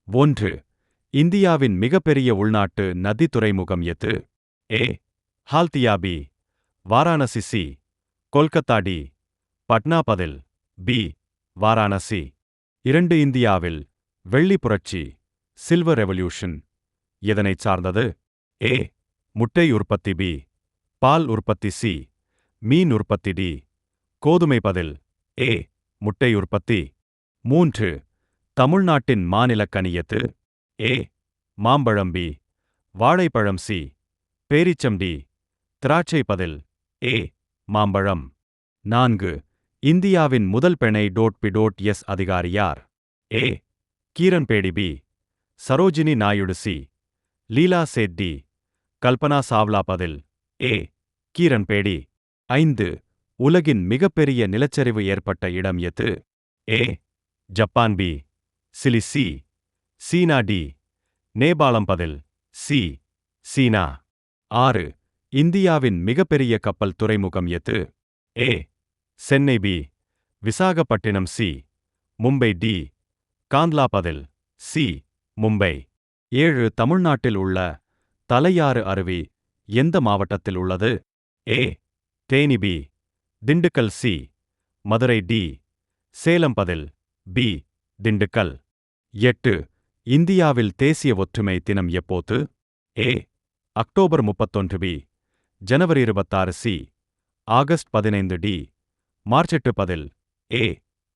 1. இந்தியாவின் மிகப்பெரிய உள்நாட்டு நதி துறைமுகம் எது? A. Haldia. B. Varanasi. C. Kolkata. D. Patna. பதில் பி. வாராணசி. 2. இந்தியாவில் வெள்ளி புரட்சி சில்வர் ரெவல்யூஷன் எதனைச் சார்ந்தது? ஏ. முட்டை உற்பத்தி. பி. பால் உற்பத்தி. சி. மீன் உற்பத்தி. டி. கோதுமை. பதில் ஏ. முட்டை உற்பத்தி. 3. தமிழ்நாட்டின் மாநிலக் கனி எது? ஏ. மாம்பழம். பி. வாழைப்பழம். சி. பேரீச்சம். டி. திராட்சை. பதில் ஏ. மாம்பழம். 4. இந்தியாவின் முதல் பெணை .பி.எஸ் அதிகாரி யார்? ஏ. கிரண் பேடி. பி. சரோஜினி நாயுடு. சி. லீலா சேத். டி. கல்பனா சாவ்லா. பதில் ஏ. கிரண் பேடி. 5. உலகின் மிகப்பெரிய நிலச்சரிவு ஏற்பட்ட இடம் எது? A. Japan. B. Chile. C. China. D. நேபாளம். பதில் சி. சீனா. 6. இந்தியாவின் மிகப்பெரிய கப்பல் துறைமுகம் எது? A. Chennai. B. Visakhapatnam. C. Mumbai. D. Kandla. பதில் சி. மும்பை. 7. தமிழ்நாட்டில் உள்ள தலையாறு அருவி எந்த மாவட்டத்தில் உள்ளது? A. Theni. B. Dindigul. C. Madurai. D. Salem. பதில் பி. திண்டுக்கல். 8. இந்தியாவில் தேசிய ஒற்றுமை தினம் எப்போது? ஏ. அக்டோபர் 31. பி. ஜனவரி 26. சி. ஆகஸ்ட் 15. டி. மார்ச் 8. பதில் ஏ.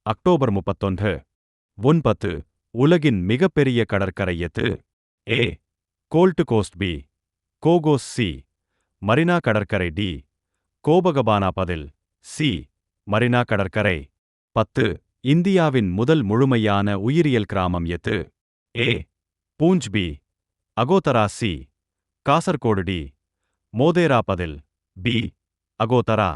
அக்டோபர் 31. 9. உலகின் மிகப்பெரிய கடற்கரை எது? A. Gold Coast. B. Cocos. C. Marina கடற்கரை. டி. கோபகபானா. பதில் சி. மரினா கடற்கரை. 10. இந்தியாவின் முதல் முழுமையான உயிரியல் கிராமம் எது? A. Poonch. B. Akodara. C. Kasaragod. D. Modhera. பதில் பி. அகோதரா.